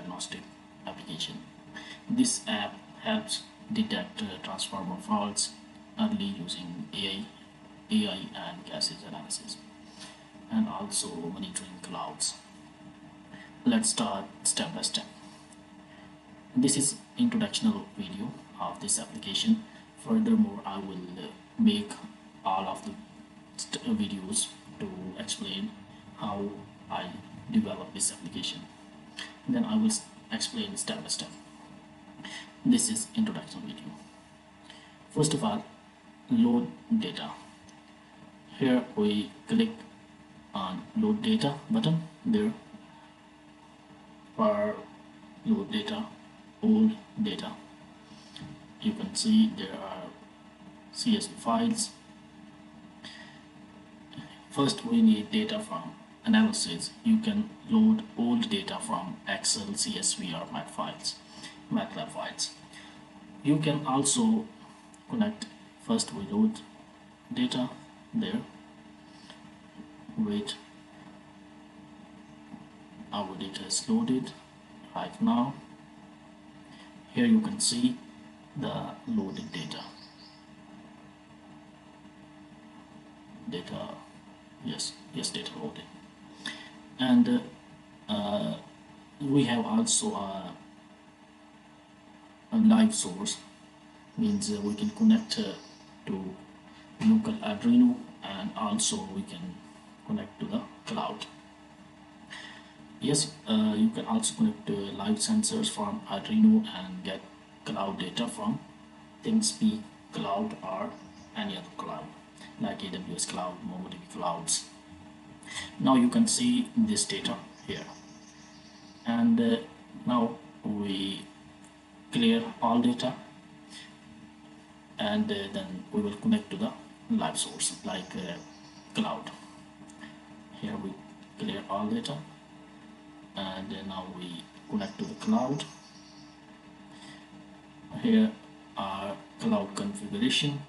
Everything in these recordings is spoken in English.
diagnostic application. This app helps detect transformer faults early using AI and gases analysis, and also monitoring clouds. Let's start step by step. This is introductional video of this application. Furthermore, I will make all of the videos to explain how I develop this application. Then I will explain step by step. This is introduction video. First of all, load data. Here we click on load data button. There for load data, old data, you can see there are CSV files. First we need data from analysis. You can load old data from Excel, CSV or MATLAB files. You can also connect. First we load data there. Wait, our data is loaded right now. Here you can see the loaded data. Yes, data loaded. And we have also a live source, means we can connect to local Arduino, and also we can connect to the cloud. Yes, you can also connect live sensors from Arduino and get cloud data from ThingSpeak cloud or any other cloud like AWS cloud, MongoDB clouds. Now you can see this data here, and now we clear all data, and then we will connect to the live source like cloud. Here we clear all data, and now we connect to the cloud. Here are cloud configuration,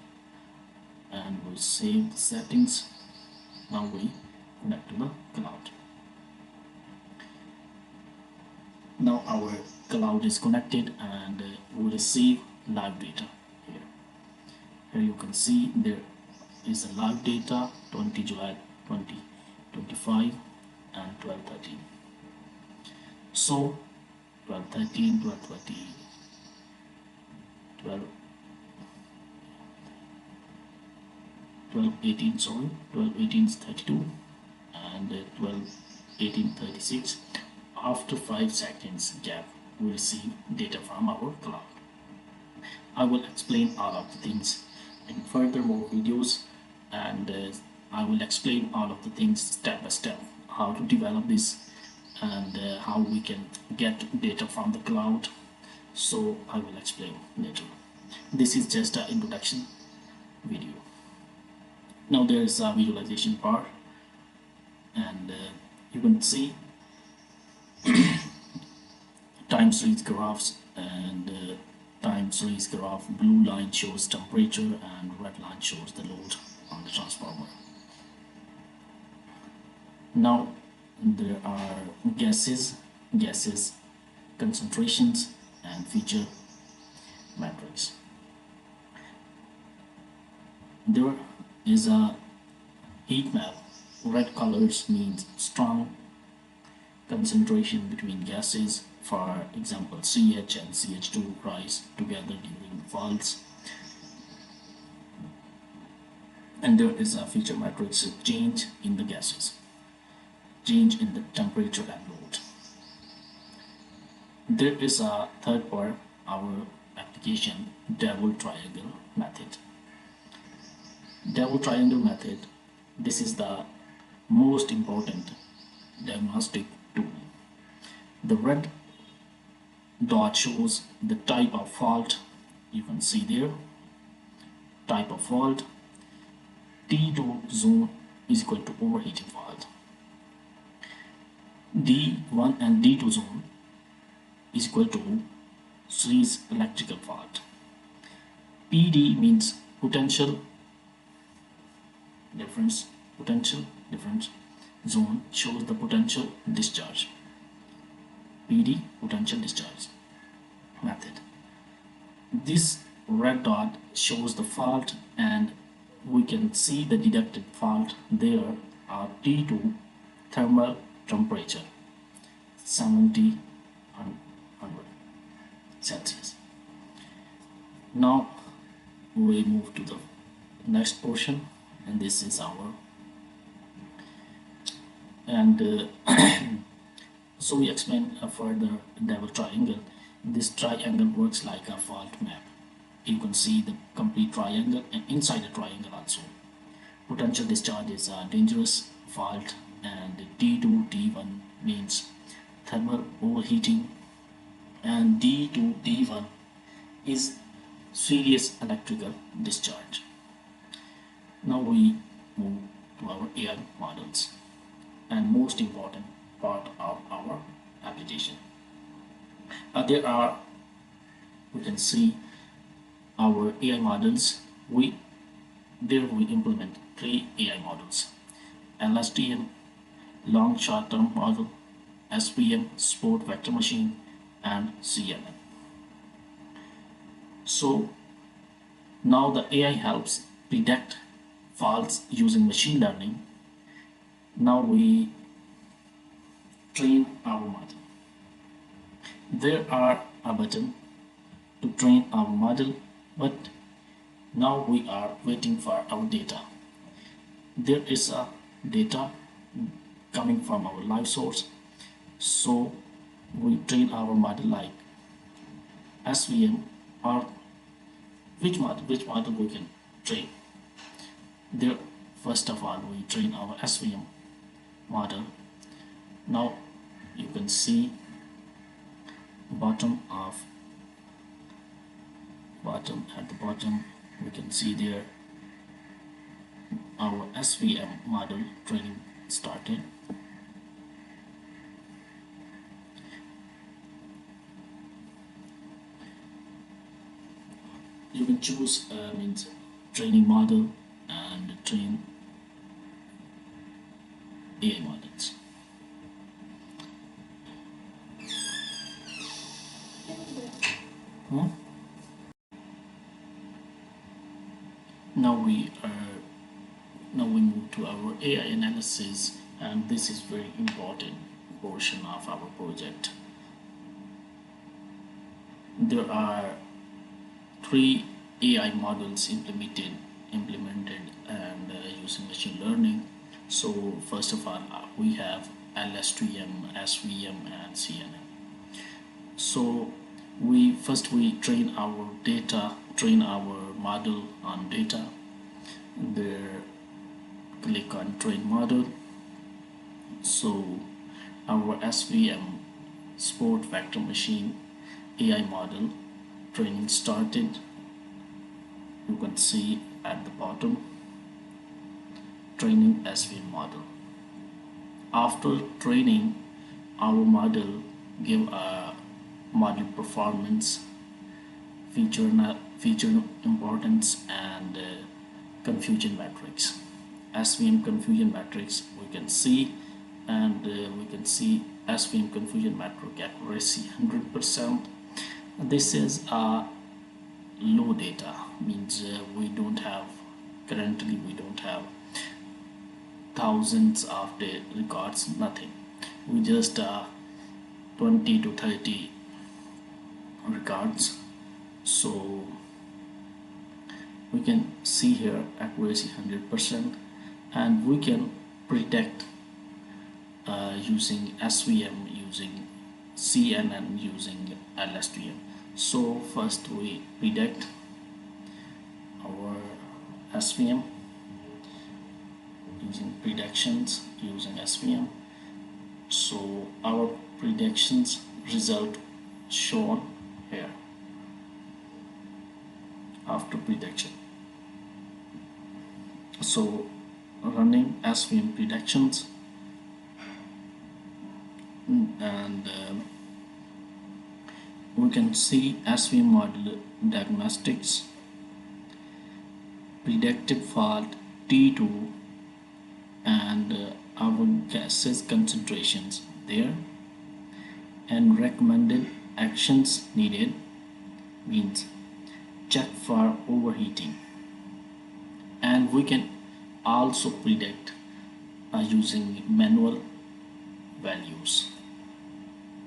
and we save the settings. Now we connect to the cloud. Now our cloud is connected, and we receive live data here. Here you can see there is a live data 20 July 2025 and 12:13. So 12:13, 12:20, 12:18, sorry, 12:18 is 32, and 12:18 36. After 5 seconds gap, we receive data from our cloud. I will explain all of the things in further more videos, and I will explain all of the things step by step, how to develop this, and how we can get data from the cloud. So I will explain later. This is just an introduction video. Now there is a visualization part, and you can see time series graphs, and time series graph, blue line shows temperature and red line shows the load on the transformer. Now there are gases, concentrations and feature matrix. There is a heat map. Red colors means strong concentration between gases. For example, CH and CH2 rise together during falls. And there is a feature matrix, change in the gases, change in the temperature and load. There is a third part, our application, double triangle method. Double triangle method, this is the most important diagnostic tool. The red dot shows the type of fault. You can see there, type of fault. T2 zone is equal to overheating fault. D1 and D2 zone is equal to series electrical fault. PD means potential difference zone shows the potential discharge. PD, potential discharge method. This red dot shows the fault, and we can see the detected fault there are T2 thermal temperature 70 100 Celsius. Now we move to the next portion, and this is our so we explain a further double triangle. This triangle works like a fault map. You can see the complete triangle, and inside the triangle also. Potential discharge is a dangerous fault, and T2 T1 means thermal overheating, and D2 D1 is serious electrical discharge. Now we move to our AI models, and most important part of our application. There are, we can see our AI models. We implement 3 AI models: LSTM, long short-term model; SVM, sport vector machine; and CNN. So now the AI helps predict faults using machine learning. Now we train our model. There are a button to train our model, but now we are waiting for our data. There is a data coming from our live source, so we train our model like SVM, or which model we can train. There, first of all, we train our SVM model. Now you can see at the bottom we can see there our SVM model training started. You can choose means training model and train AI models. Now we move to our AI analysis, and this is very important portion of our project. There are 3 AI models implemented and using machine learning. So first of all, we have LSTM, SVM, and CNN. So we train our model on data. There, click on train model. So our SVM, sport vector machine AI model training started. You can see at the bottom, training SVM model. After training, our model give a model performance, feature importance, and confusion matrix. SVM confusion matrix we can see, and we can see SVM confusion matrix accuracy 100%. This is a low data, means currently we don't have thousands of the records, nothing. We just 20 to 30 records. So we can see here accuracy 100%, and we can predict using SVM, using CNN, using LSTM. So first we predict our SVM using predictions using SVM. So our predictions result shown here after prediction. So running SVM predictions, and we can see SVM model diagnostics, predicted fault T2, and our gases concentrations there, and recommended actions needed means check for overheating, and we can also predict using manual values.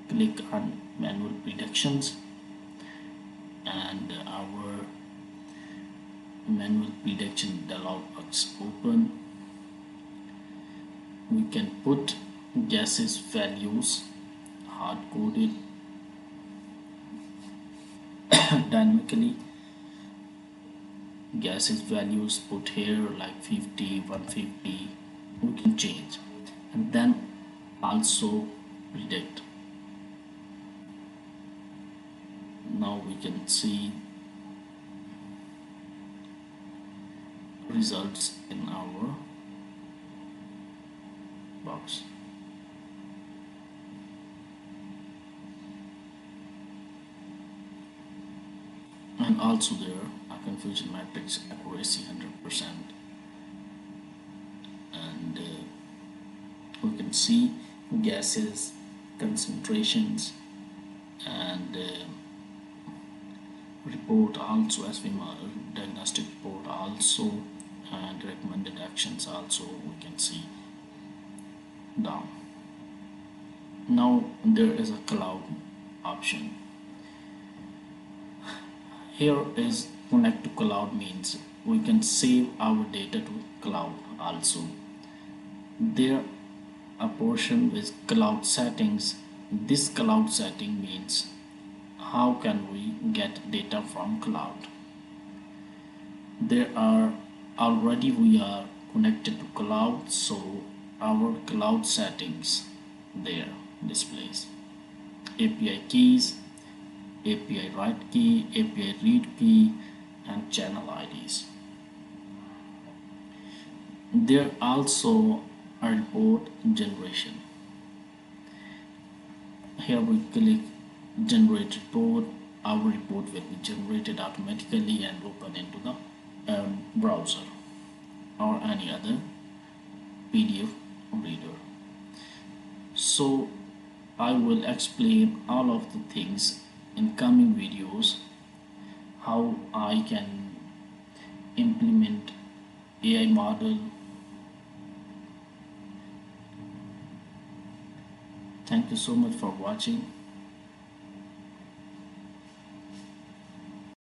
Click on manual predictions, and our manual prediction dialog box open. We can put gases values hard coded dynamically. Gases values put here like 50, 150, we can change, and then also predict. Now we can see results in our box. And also there a confusion matrix accuracy 100%, and we can see gases, concentrations, and report also, as we diagnostic report also, and recommended actions also we can see down. Now there is a cloud option. Here is connect to cloud means we can save our data to cloud also. There a portion with cloud settings. This cloud setting means how can we get data from cloud. There are already we are connected to cloud, so our cloud settings there displays API keys, API write key, API read key, and channel IDs. There also a report generation. Here we click generate report. Our report will be generated automatically and open into the browser or any other PDF reader. So I will explain all of the things in coming videos, how I can implement AI model. Thank you so much for watching.